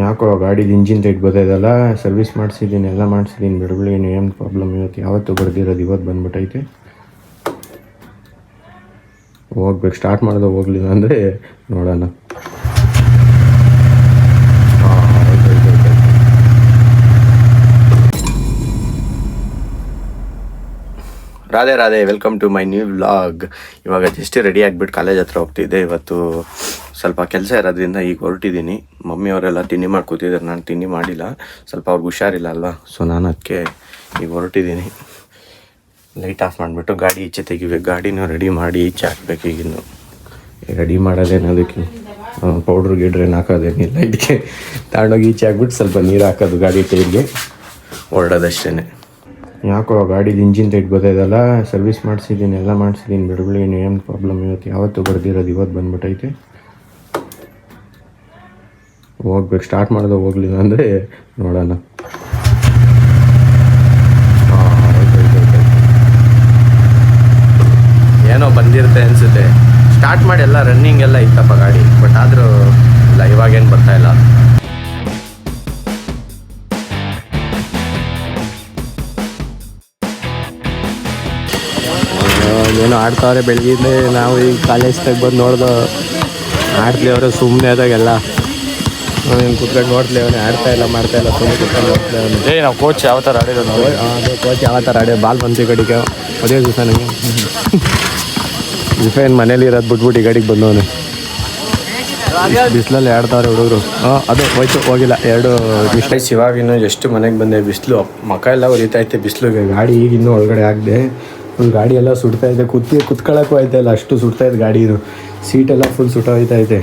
ಯಾಕೋ ಗಾಡಿದು engine light ಗೊತ್ತಾಯ್ತಲ್ಲ, ಸರ್ವಿಸ್ ಮಾಡಿಸಿದ್ದೀನಿ, ಎಲ್ಲ ಮಾಡಿಸಿದ್ದೀನಿ, ಬಿಡಬೇಡಿ, ಏನು ಪ್ರಾಬ್ಲಮ್ ಇವತ್ತು ಯಾವತ್ತೂ ಬರ್ದಿರೋದು ಇವತ್ತು ಬಂದ್ಬಿಟ್ಟೈತೆ. ಹೋಗ್ಬೇಕು, ಸ್ಟಾರ್ಟ್ ಮಾಡಿದ್ರೆ ಹೋಗ್ಲಿಲ್ಲ ಅಂದರೆ ನೋಡೋಣ. Radhe Radhe, welcome to my new vlog. ಇವಾಗ ಜಸ್ಟ್ ರೆಡಿ ಆಗಿಬಿಟ್ಟು ಕಾಲೇಜ್ ಹತ್ರ ಹೋಗ್ತಿದ್ದೆ. ಇವತ್ತು ಸ್ವಲ್ಪ ಕೆಲಸ ಇರೋದ್ರಿಂದ ಈಗ ಹೊರಟಿದ್ದೀನಿ. ಮಮ್ಮಿಯವರೆಲ್ಲ ತಿಂಡಿ ಮಾಡಿ ಕೂತಿದ್ದಾರೆ, ನಾನು ತಿಂಡಿ ಮಾಡಿಲ್ಲ, ಸ್ವಲ್ಪ ಅವ್ರಿಗೆ ಹುಷಾರಿಲ್ಲ ಅಲ್ವಾ, ಸೊ ನಾನು ಅದಕ್ಕೆ ಈಗ ಹೊರಟಿದ್ದೀನಿ. ಲೈಟ್ ಆಫ್ ಮಾಡಿಬಿಟ್ಟು ಗಾಡಿ ಈಚೆ ತೆಗಿಬೇಕು. ಗಾಡಿನ ರೆಡಿ ಮಾಡಿ ಈಚೆ ಹಾಕ್ಬೇಕು. ಈಗಿನ್ನು ರೆಡಿ ಮಾಡೋದೇನೋದಕ್ಕೆ ಪೌಡ್ರ್ ಗಿಡ್ರೇನು ಹಾಕೋದೇನಿಲ್ಲ, ಇದಕ್ಕೆ ತಗೊಂಡೋಗಿ ಈಚೆ ಹಾಕ್ಬಿಟ್ಟು ಸ್ವಲ್ಪ ನೀರು ಹಾಕೋದು ಗಾಡಿ ಟೈರ್ಗೆ, ಹೊರಡೋದಷ್ಟೇ. ಯಾಕೋ ಗಾಡಿದು ಇಂಜಿನ್ ಲೈಟ್ ಗೊತ್ತಾಯ್ತಲ್ಲ, ಸರ್ವಿಸ್ ಮಾಡಿಸಿದ್ದೀನಿ, ಎಲ್ಲ ಮಾಡಿಸಿದ್ದೀನಿ, ಬಿಡಬೇಡಿ, ಏನು ಪ್ರಾಬ್ಲಮ್ ಇವತ್ತು ಯಾವತ್ತೂ ಬರ್ದಿರೋದು ಇವತ್ತು ಬಂದ್ಬಿಟ್ಟೈತೆ. ಹೋಗ್ಬೇಕು, ಸ್ಟಾರ್ಟ್ ಮಾಡಿದ್ರೆ ಹೋಗ್ಲಿಲ್ಲ ಅಂದರೆ ನೋಡೋಣ. ಏನೋ ಬಂದಿರುತ್ತೆ ಅನಿಸುತ್ತೆ. ಸ್ಟಾರ್ಟ್ ಮಾಡಿ ಎಲ್ಲ ರನ್ನಿಂಗ್ ಎಲ್ಲ ಇತ್ತಪ್ಪ ಗಾಡಿ, ಬಟ್ ಆದರೂ ಇಲ್ಲ, ಇವಾಗೇನು ಬರ್ತಾಯಿಲ್ಲ. ಏನೋ ಆಡ್ತಾವ್ರೆ ಬೆಳಗ್ಗಿಂದ. ನಾವು ಈಗ ಕಾಲೇಜ್ದಾಗ ಬಂದು ನೋಡ್ದು ಆಡ್ಲಿ ಅವರು ಸುಮ್ಮನೆ ಆದಾಗೆಲ್ಲ ಕುತ್ಕೊಂಡು ನೋಡ್ಲಿ, ಅವನೇ ಆಡ್ತಾ ಇಲ್ಲ ಮಾಡ್ತಾಯಿಲ್ಲ, ಸುಮ್ಮನೆ ಕುತ್ಕೊಂಡು ನೋಡ್ಲಿ ಅವನು. ನಾವು ಕೋಚ್ ಯಾವ ಥರ ಆಡಿರೋದು, ಅದೇ ಕೋಚ್ ಯಾವ ಥರ ಆಡಿರೋ, ಬಾಲ್ ಬಂತು ಈ ಕಡೆಗೆ, ಅದೇ ದಿವಸ ನನಗೆ ದಿವಸ ಏನು ಮನೇಲಿ ಇರೋದು ಬಿಟ್ಬಿಟ್ಟು ಈ ಕಡೆಗೆ ಬಂದವನು. ಬಿಸಿಲಲ್ಲಿ ಆಡ್ತಾವ್ರೆ ಹುಡುಗರು. ಅದು ಹೋಯ್ತು, ಹೋಗಿಲ್ಲ, 2 ಮಿಸ್ಟೇಕ್ಸ್. ಇವಾಗಿನ್ನು ಎಷ್ಟು ಮನೆಗೆ ಬಂದೆ, ಬಿಸಿಲು ಮಕ ಎಲ್ಲ ಉರಿತೈತೆ ಬಿಸಿಲಿಗೆ. ಗಾಡಿ ಈಗ ಇನ್ನೂ ಒಳಗಡೆ ಆಗದೆ, ಫುಲ್ ಗಾಡಿ ಎಲ್ಲ ಸುಡ್ತಾಯಿದೆ, ಕುತ್ಕೊಳ್ಳೋಕ್ಕೂ ಆಯ್ತಾಯಿಲ್ಲ, ಅಷ್ಟು ಸುಡ್ತಾಯಿದೆ ಗಾಡಿದು. ಸೀಟೆಲ್ಲ ಫುಲ್ ಸುಟ್ಟೋಯ್ತೈತೆ.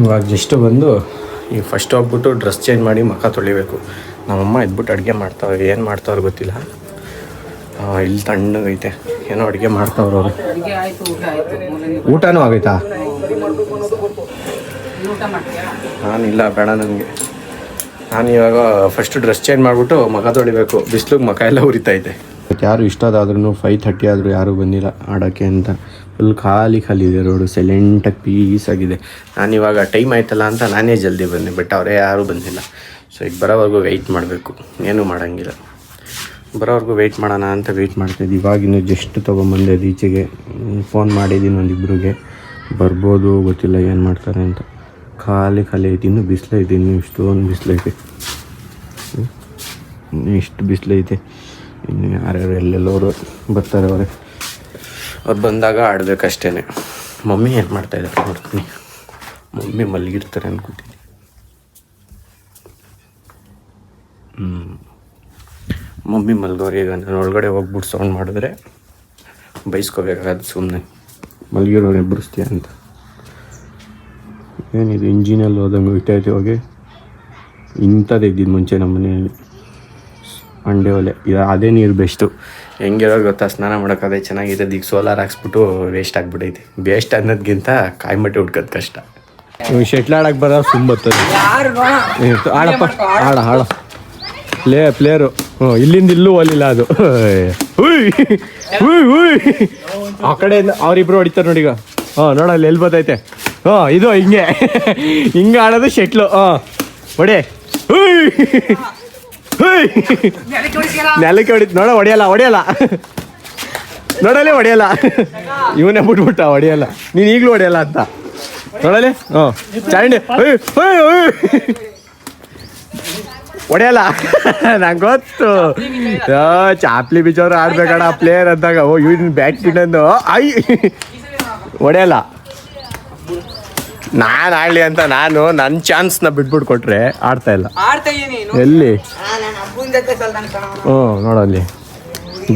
ಇವಾಗ ಜಸ್ಟ್ ಬಂದು ಈಗ ಫಸ್ಟ್ ಹೋಗ್ಬಿಟ್ಟು ಡ್ರೆಸ್ ಚೇಂಜ್ ಮಾಡಿ ಮುಖ ತೊಳಿಬೇಕು. ನಮ್ಮಮ್ಮ ಎದ್ಬಿಟ್ಟು ಅಡುಗೆ ಮಾಡ್ತಾವ್ರೆ, ಏನು ಮಾಡ್ತಾವ್ರು ಗೊತ್ತಿಲ್ಲ. ಇಲ್ಲಿ ತಣ್ಣಗೈತೆ, ಏನೋ ಅಡುಗೆ ಮಾಡ್ತಾವ್ರು ಅವರು. ಊಟನೂ ಆಗೈತಾ? ನಾನಿಲ್ಲ, ಬೇಡ ನನಗೆ. ನಾನು ಇವಾಗ ಫಸ್ಟ್ ಡ್ರೆಸ್ ಚೇಂಜ್ ಮಾಡಿಬಿಟ್ಟು ಮುಖ ತೊಳಿಬೇಕು, ಬಿಸಿಲಿಗೆ ಮುಖ ಎಲ್ಲ ಉರಿತೈತೆ. ಯಾರು ಇಷ್ಟದಾದ್ರೂ 5:30 ಆದರೂ ಯಾರೂ ಬಂದಿಲ್ಲ ಆಡೋಕ್ಕೆ ಅಂತ. ಫುಲ್ ಖಾಲಿ ಇದೆ ರೋಡು, ಸೈಲೆಂಟಾಗಿ ಪೀಸ್ ಆಗಿದೆ. ನಾನಿವಾಗ ಟೈಮ್ ಆಯ್ತಲ್ಲ ಅಂತ ನಾನೇ ಜಲ್ದಿ ಬಂದೆ, ಬಟ್ ಅವರೇ ಯಾರೂ ಬಂದಿಲ್ಲ. ಸೊ ಈಗ ಬರೋವರೆಗೂ ವೆಯ್ಟ್ ಮಾಡಬೇಕು, ಏನೂ ಮಾಡೋಂಗಿಲ್ಲ. ಬರೋವರೆಗೂ ವೆಯ್ಟ್ ಮಾಡೋಣ ಅಂತ ವೆಯ್ಟ್ ಮಾಡ್ತಾಯಿದ್ದೆ. ಇವಾಗಿನ್ನೂ ಜಸ್ಟ್ ತೊಗೊಂಬಂದೆ ಈಚೆಗೆ. ಫೋನ್ ಮಾಡಿದ್ದೀನಿ ಒಂದಿಬ್ಬರಿಗೆ, ಬರ್ಬೋದು, ಗೊತ್ತಿಲ್ಲ ಏನು ಮಾಡ್ತಾರೆ ಅಂತ. ಖಾಲಿ ಐತಿ, ಇನ್ನೂ ಬಿಸಿಲೈತೆ, ಇನ್ನೂ ಇಷ್ಟೊಂದು ಬಿಸಿಲೈತೆ, ಇನ್ನೂ ಇಷ್ಟು ಬಿಸಿಲೈತೆ. ಇನ್ನು ಯಾರ್ಯಾರು ಎಲ್ಲೆಲ್ಲವರು ಬರ್ತಾರೆ, ಅವ್ರು ಬಂದಾಗ ಆಡಬೇಕಷ್ಟೇ. ಮಮ್ಮಿ ಏನು ಮಾಡ್ತಾಯಿದ್ದಾರೆ ನೋಡ್ತೀನಿ. ಮಮ್ಮಿ ಮಲಗಿರ್ತಾರೆ ಅನ್ಕೋತೀನಿ. ಮಮ್ಮಿ ಮಲ್ಗೋರು. ಈಗ ನಾನು ಒಳಗಡೆ ಹೋಗ್ಬಿಟ್ಟು ಸೌಂಡ್ ಮಾಡಿದ್ರೆ ಬೈಸ್ಕೋಬೇಕಾಗದು, ಸುಮ್ಮನೆ ಮಲಗಿರೋರು ಎಬ್ಬರಿಸ್ತೀಯ ಅಂತ. ಏನಿದು ಇಂಜಿನಲ್ಲಿ ಹೋದಂಗೆ ಹೋಗ್ತಾಯಿದೆ. ಹೋಗಿ ಇಂಥದ್ದು ಇದ್ದಿದ್ದು ಮುಂಚೆ ನಮ್ಮ ಮನೆಯಲ್ಲಿ ಮಂಡೆ ಒಲೆ. ಇದು ಅದೇ ನೀರು ಬೆಸ್ಟು. ಹೆಂಗಿರೋದು ಗೊತ್ತಾ, ಸ್ನಾನ ಮಾಡೋಕೆ ಅದೇ ಚೆನ್ನಾಗಿರೋದು. ಈಗ ಸೋಲಾರ್ ಹಾಕ್ಸ್ಬಿಟ್ಟು ವೇಸ್ಟ್ ಆಗಿಬಿಟ್ಟೈತಿ. ವೇಸ್ಟ್ ಅನ್ನೋದಕ್ಕಿಂತ ಕಾಯಿಮಟ್ಟಿ ಹುಡ್ಕೋದು ಕಷ್ಟ. ಶೆಟ್ಲ್ ಆಡೋಕೆ ಬರೋ ಸುಮ್ಮ ಬರ್ತದೆ. ಆಡಪ್ಪ, ಹಾಡ ಪ್ಲೇಯರು. ಇಲ್ಲಿಂದ ಇಲ್ಲೂ ಒಲಿಲ್ಲ ಅದು. ಆ ಕಡೆಯಿಂದ ಅವರಿಬ್ರು ಹೊಡಿತಾರೆ ನೋಡಿ. ಈಗ ನೋಡಲ್ಲಿ ಎಲ್ಲಿ ಬರ್ತೈತೆ. ಇದು ಹಿಂಗೆ ಆಡೋದು ಶೆಟ್ಲು. ಹೊಡೆ, ನೆಲಕ್ಕೆ ಹೊಡಿತು ನೋಡ. ಹೊಡೆಯಲ್ಲ ನೋಡಲೇ, ಹೊಡೆಯಲ್ಲ. ಇವನೇ ಬಿಟ್ಬಿಟ್ಟ, ಹೊಡೆಯಲ್ಲ. ನೀನು ಈಗಲೂ ಹೊಡೆಯಲ್ಲ ಅಂತ ನೋಡಲೇ. ಚರಂಡಿ ಹೊಡೆಯಲ್ಲ. ನಂಗೆ ಗೊತ್ತು, ಚಾಪ್ಲಿ ಬೀಚವ್ರು ಆಡ್ಬೇಕಣ ಪ್ಲೇಯರ್ ಅಂದಾಗ. ಇವ್ನ ಬ್ಯಾಟ್ ಬಿಡಂದು ಹೊಡೆಯಲ್ಲ. ನಾನು ಆಡಲಿ ಅಂತ ನಾನು ನನ್ನ ಚಾನ್ಸ್ನ ಬಿಟ್ಬಿಟ್ಟು ಕೊಟ್ರೆ ಆಡ್ತಾ ಇಲ್ಲ. ಎಲ್ಲಿ ನೋಡಲ್ಲಿ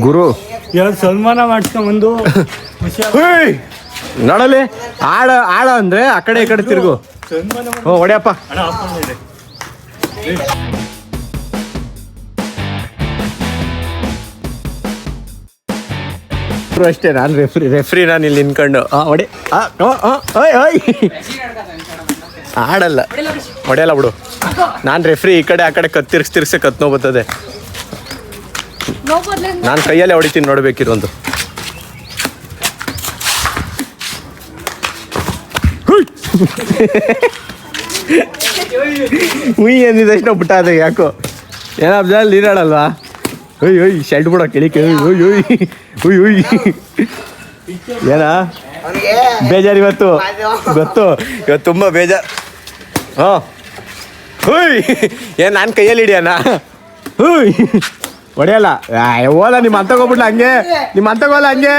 ಗುರು ಸನ್ಮಾನ ಮಾಡ್ಸ್ಕೊಂಬಂದು ನೋಡಲಿ. ಆಡ ಅಂದ್ರೆ ಆ ಕಡೆ ಈ ಕಡೆ ತಿರುಗು. ಹೊಡೆಯಪ್ಪ. ಅಷ್ಟೇ, ನಾನು ರೆಫ್ರಿ ನಾನು ಇಲ್ಲಿ ನಿನ್ಕೊಂಡು ಹೊಡೆ. ಆಡಲ್ಲ, ಹೊಡೆಯಲ್ಲ ಬಿಡು. ನಾನು ರೆಫ್ರಿ, ಈ ಕಡೆ ಆ ಕಡೆ ತಿರ್ಗ್ಸಿ ಕತ್ನೋ ಬರ್ತದೆ. ನಾನು ಕೈಯಲ್ಲೇ ಹೊಡಿತೀನಿ, ನೋಡ್ಬೇಕಿರೋದು. ಉಯ್ ಅಂದಿದ ತಕ್ಷಣ ಬಿಟ್ಟ ಅದ ಯಾಕೋ ಏನ ಅಬ್ಜಲ್ ನೀರಾಡಲ್ವಾ ಒಯ್ ಒಯ್ ಶರ್ಟ್ ಬಿಡೋ ಕೆಳಿ ಕೇಳಿ ಒಯ್ ಒಯ್ ಉಯ್ ಉಯ್ ಏನ ಬೇಜಾರು ಇವತ್ತು ಗೊತ್ತು ಇವತ್ತು ತುಂಬ ಬೇಜಾರು ಹಾಂ ಹುಯ್ ಏನು ನಾನು ಕೈಯಲ್ಲಿ ಹಿಡಿಯೋಣ ಹುಯ್ ಹೊಡೆಯಲ್ಲ ಹೋದ ನಿಮ್ಮ ಅಂತಗೋಗ್ಬಿಟ್ಲ ಹಂಗೆ ನಿಮ್ಮ ಅಂತಗೋಲ್ಲ ಹಂಗೆ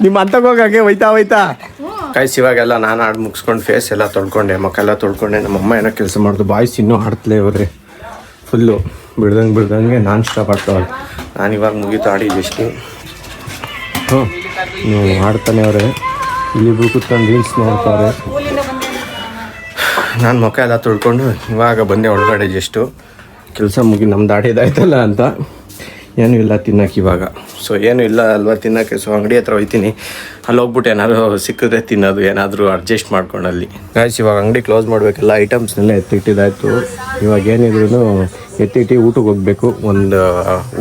ನಿಮ್ಮ ಅಂತಗೋಗ ಹಂಗೆ ಹೋಯ್ತಾ ಕಾಯ್ಸಿ ಇವಾಗೆಲ್ಲ ನಾನು ಆಡಿ ಮುಗಿಸ್ಕೊಂಡು ಫೇಸ್ ಎಲ್ಲ ತೊಳ್ಕೊಂಡೆ ಮಕ್ಕೆಲ್ಲ ತೊಳ್ಕೊಂಡೆ ನಮ್ಮಮ್ಮ ಏನೋ ಕೆಲಸ ಮಾಡಿದ್ರು ಬಾಯ್ಸ್ ಇನ್ನೂ ಆಡ್ತಲೇ ಹೋದ್ರೆ ಫುಲ್ಲು ಬಿಡ್ದಂಗೆ ನಾನ್ ಸ್ಟಾಪ್ ಆಗ್ತಾವಲ್ಲ ನಾನು ಇವಾಗ ಮುಗೀತು ಆಡಿದ್ದೆಷ್ಟು ಹ್ಞೂ ನೀವು ಆಡ್ತಾನೆ ಅವರೇ ಇಲ್ಲಿಬ್ರು ಕೂತ್ಕೊಂಡು ರೀಲ್ಸ್ ನೋಡ್ತಾರೆ ನಾನು ಮುಖ ಎಲ್ಲ ತೊಳ್ಕೊಂಡು ಇವಾಗ ಬಂದೆ ಒಳಗಡೆ ಜಸ್ಟು ಕೆಲಸ ಮುಗಿ ನಮ್ದು ಆಡಿದಾಯ್ತಲ್ಲ ಅಂತ ಏನೂ ಇಲ್ಲ ತಿನ್ನೋಕೆ ಇವಾಗ ಸೊ ಏನೂ ಇಲ್ಲ ಅಲ್ವಾ ತಿನ್ನೋಕ್ಕೆ ಸೊ ಅಂಗಡಿ ಹತ್ರ ಹೋಗ್ತೀನಿ ಅಲ್ಲಿ ಹೋಗ್ಬಿಟ್ಟು ಏನಾದ್ರು ಸಿಕ್ಕಿದ್ರೆ ತಿನ್ನೋದು ಏನಾದರೂ ಅಡ್ಜಸ್ಟ್ ಮಾಡ್ಕೊಂಡು ಅಲ್ಲಿ ಗಾಯ್ಸ್ ಇವಾಗ ಅಂಗಡಿ ಕ್ಲೋಸ್ ಮಾಡಬೇಕೆಲ್ಲ ಐಟಮ್ಸ್ನೆಲ್ಲ ಎತ್ತಿಟ್ಟಿದ್ದಾಯಿತು ಇವಾಗ ಏನಿದ್ರು ಎತ್ತಿಟ್ಟು ಊಟಕ್ಕೆ ಹೋಗಬೇಕು ಒಂದು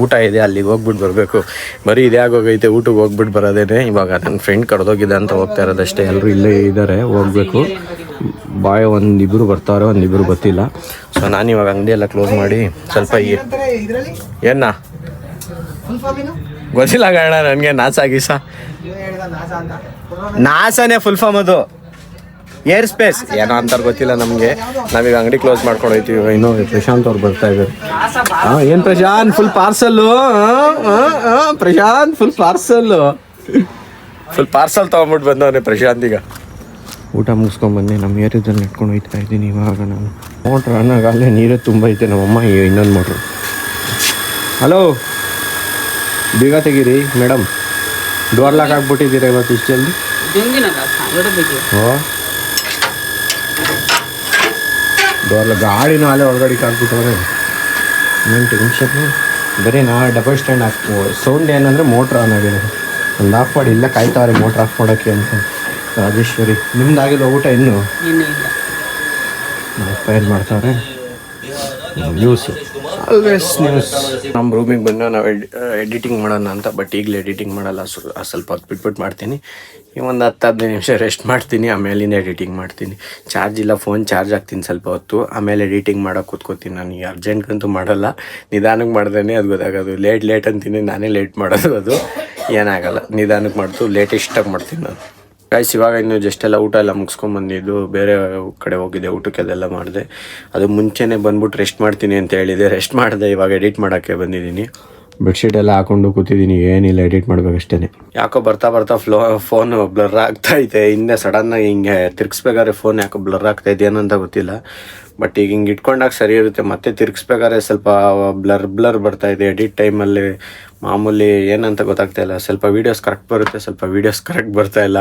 ಊಟ ಇದೆ ಅಲ್ಲಿಗೆ ಹೋಗ್ಬಿಟ್ಟು ಬರಬೇಕು ಬರೀ ಇದೇ ಆಗೋಗೈತೆ ಊಟಕ್ಕೆ ಹೋಗ್ಬಿಟ್ಟು ಬರೋದೇನೆ ಇವಾಗ ನನ್ನ ಫ್ರೆಂಡ್ ಕರೆದೋಗಿದೆ ಅಂತ ಹೋಗ್ತಾ ಇರೋದಷ್ಟೇ ಎಲ್ಲರೂ ಇಲ್ಲೇ ಇದ್ದಾರೆ ಹೋಗಬೇಕು ಒಂದಿಬ್ಬರು ಬರ್ತಾವ್ರೆ ಒಂದಿಬ್ಬರು ಗೊತ್ತಿಲ್ಲ ಸೊ ನಾನು ಇವಾಗ ಅಂಗಡಿ ಎಲ್ಲ ಕ್ಲೋಸ್ ಮಾಡಿ ಸ್ವಲ್ಪ ಏನ ಗೊತ್ತಿಲ್ಲ ಕಾರಣ ನನಗೆ ನಾಸಾಗಿಸ ನಾಸಾನೇ ಫುಲ್ ಫಾರ್ಮ್ ಅದು ಏರ್ ಸ್ಪೇಸ್ ಏನೋ ಅಂತಾರೆ ಗೊತ್ತಿಲ್ಲ ನಮಗೆ ನಾವೀಗ ಅಂಗಡಿ ಕ್ಲೋಸ್ ಮಾಡ್ಕೊಂಡು ಹೋಗ್ತೀವಿ ಇನ್ನೂ ಪ್ರಶಾಂತ್ ಅವ್ರು ಬರ್ತಾ ಇದ್ದಾರೆ ಏನು Prashanth full parcel Prashanth full parcel ತೊಗೊಂಬಿಟ್ಟು ಬಂದವನೇ ಪ್ರಶಾಂತ್ ಈಗ ಊಟ ಮುಗಿಸ್ಕೊಂಬಂದೆ ನಮ್ಮ ಏರಿಯಾದಲ್ಲಿ ನೆಟ್ಕೊಂಡು ಹೋಗ್ತಾ ಇದ್ದೀನಿ ಇವಾಗ ನಾನು ಮೋಟ್ರ್ ಅನ್ನೋಗಾಗಲೇ ನೀರೇ ತುಂಬ ಐತೆ ನಮ್ಮಮ್ಮ ಇನ್ನೊಂದು ಮೋಟ್ರು ಹಲೋ ಬೇಗ ತೆಗೀರಿ ಮೇಡಮ್ ಡೋರ್ ಲಾಕ್ ಆಗಿಬಿಟ್ಟಿದ್ದೀರಾ ಇವತ್ತು ಇಷ್ಟು ಜಲ್ದಿ ಡೋರ್ ಗಾಡಿನೂ ಅಲ್ಲೇ ಒಳಗಡೆ ಹಾಕ್ಬಿಟ್ಟವ್ರೆ ಇನ್ನೊಂದು ಟೆನ್ಷನ್ ಬರೀ ಡಬಲ್ ಸ್ಟ್ಯಾಂಡ್ ಸೌಂಡ್ ಏನಂದರೆ ಮೋಟ್ರ್ ಆನ್ ಆಗಿದೆ ಒಂದು ಆಫ್ ಮಾಡಿ ಇಲ್ಲ ಕಾಯ್ತಾವ್ರೆ ಮೋಟ್ರ್ ಆಫ್ ಮಾಡೋಕ್ಕೆ ಅಂತ ರಾಜೇಶ್ವರಿ ನಿಮ್ದಾಗಿಲ್ಲ ಊಟ ಇನ್ನೂ ಏನು ಮಾಡ್ತಾವ್ರೆ ನ್ಯೂಸು ಆಲ್ವೇಸ್ ನ್ಯೂಸ್ ನಮ್ಮ ರೂಮಿಗೆ ಬಂದು ನಾವು ಎಡಿಟಿಂಗ್ ಮಾಡೋಣ ಅಂತ ಬಟ್ ಈಗಲೇ ಎಡಿಟಿಂಗ್ ಮಾಡಲ್ಲ ಸ್ವಲ್ಪ ಹೊತ್ತು ಬಿಟ್ಬಿಟ್ಟು ಮಾಡ್ತೀನಿ ಒಂದು 10-15 ನಿಮಿಷ ರೆಸ್ಟ್ ಮಾಡ್ತೀನಿ ಆಮೇಲಿಂದ ಎಡಿಟಿಂಗ್ ಮಾಡ್ತೀನಿ ಚಾರ್ಜ್ ಇಲ್ಲ ಫೋನ್ ಚಾರ್ಜ್ ಹಾಕ್ತೀನಿ ಸ್ವಲ್ಪ ಹೊತ್ತು ಆಮೇಲೆ ಎಡಿಟಿಂಗ್ ಮಾಡೋಕೆ ಕೂತ್ಕೋತೀನಿ ನಾನು ಈ ಅರ್ಜೆಂಟ್ಗಂತೂ ಮಾಡಲ್ಲ ನಿಧಾನಕ್ಕೆ ಮಾಡ್ದೇ ಅದು ಗೊತ್ತಾಗೋದು ಲೇಟ್ ಅಂತೀನಿ ನಾನೇ ಲೇಟ್ ಮಾಡೋದು ಅದು ಏನಾಗಲ್ಲ ನಿಧಾನಕ್ಕೆ ಮಾಡ್ತು ಲೇಟೆಸ್ಟಾಗಿ ಮಾಡ್ತೀನಿ ನಾನು ಗಾಯ್ಸ್ ಇವಾಗ ಇನ್ನು ಜಸ್ಟ್ ಎಲ್ಲ ಊಟ ಎಲ್ಲ ಮುಗಿಸ್ಕೊಂಬಂದಿದ್ದು ಬೇರೆ ಕಡೆ ಹೋಗಿದ್ದೆ ಊಟಕ್ಕೆ ಅದೆಲ್ಲ ಮಾಡಿದೆ ಅದು ಮುಂಚೆನೇ ಬಂದ್ಬಿಟ್ಟು ರೆಸ್ಟ್ ಮಾಡ್ತೀನಿ ಅಂತ ಹೇಳಿದೆ ರೆಸ್ಟ್ ಮಾಡಿದೆ ಇವಾಗ ಎಡಿಟ್ ಮಾಡೋಕ್ಕೆ ಬಂದಿದ್ದೀನಿ ಬೆಡ್ಶೀಟ್ ಎಲ್ಲ ಹಾಕೊಂಡು ಕೂತಿದ್ದೀನಿ ಏನಿಲ್ಲ ಎಡಿಟ್ ಮಾಡ್ಬೇಕಷ್ಟೇ ಯಾಕೋ ಬರ್ತಾ ಫೋನ್ ಬ್ಲರ್ ಆಗ್ತಾಯಿದೆ ಹಿಂದೆ ಸಡನ್ನಾಗಿ ಹಿಂಗೆ ತಿರ್ಗಿಸ್ಬೇಕಾದ್ರೆ ಫೋನ್ ಯಾಕೋ ಬ್ಲರ್ ಆಗ್ತಾಯಿದೆ ಏನಂತ ಗೊತ್ತಿಲ್ಲ ಬಟ್ ಈಗ ಹಿಂಗೆ ಇಟ್ಕೊಂಡಾಗ ಸರಿ ಇರುತ್ತೆ ಮತ್ತೆ ತಿರ್ಗಿಸ್ಬೇಕಾದ್ರೆ ಸ್ವಲ್ಪ ಬ್ಲರ್ ಬರ್ತಾಯಿದೆ ಎಡಿಟ್ ಟೈಮಲ್ಲಿ ಮಾಮೂಲಿ ಏನಂತ ಗೊತ್ತಾಗ್ತಾ ಇಲ್ಲ ಸ್ವಲ್ಪ ವೀಡಿಯೋಸ್ ಕರೆಕ್ಟ್ ಬರುತ್ತೆ ಸ್ವಲ್ಪ ವೀಡಿಯೋಸ್ ಕರೆಕ್ಟ್ ಬರ್ತಾ ಇಲ್ಲ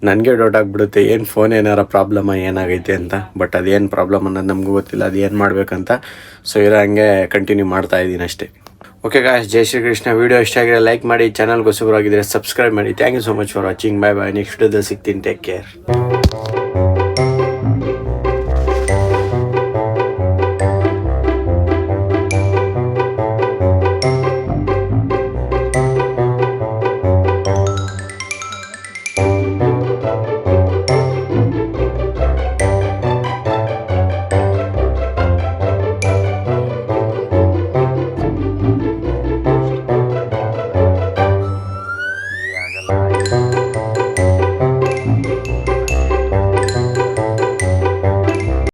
ನನಗೆ ಡೌಟ್ ಆಗಿಬಿಡುತ್ತೆ ಏನು ಫೋನ್ ಏನಾರ ಪ್ರಾಬ್ಲಮ್ಮ ಏನಾಗೈತೆ ಅಂತ ಬಟ್ ಅದೇನು ಪ್ರಾಬ್ಲಮ್ ಅನ್ನೋದು ನಮಗೂ ಗೊತ್ತಿಲ್ಲ ಅದು ಏನು ಮಾಡಬೇಕಂತ ಸೊ ಇರೋ ಹಂಗೆ ಕಂಟಿನ್ಯೂ ಮಾಡ್ತಾ ಇದ್ದೀನಿ ಅಷ್ಟೇ ಓಕೆ ಗಾಯ್ಸ್ ಜೈ ಶ್ರೀ ಕೃಷ್ಣ ವಿಡಿಯೋ ಇಷ್ಟ ಆಗಿದ್ರೆ ಲೈಕ್ ಮಾಡಿ ಚಾನಲ್ಗೆ ಹೊಸಬರಾಗಿದ್ದರೆ ಸಬ್ಸ್ಕ್ರೈಬ್ ಮಾಡಿ thank you so much for watching bye next ವಿಡಿಯೋದಲ್ಲಿ ಸಿಗ್ತೀನಿ ಟೇಕ್ ಕೇರ್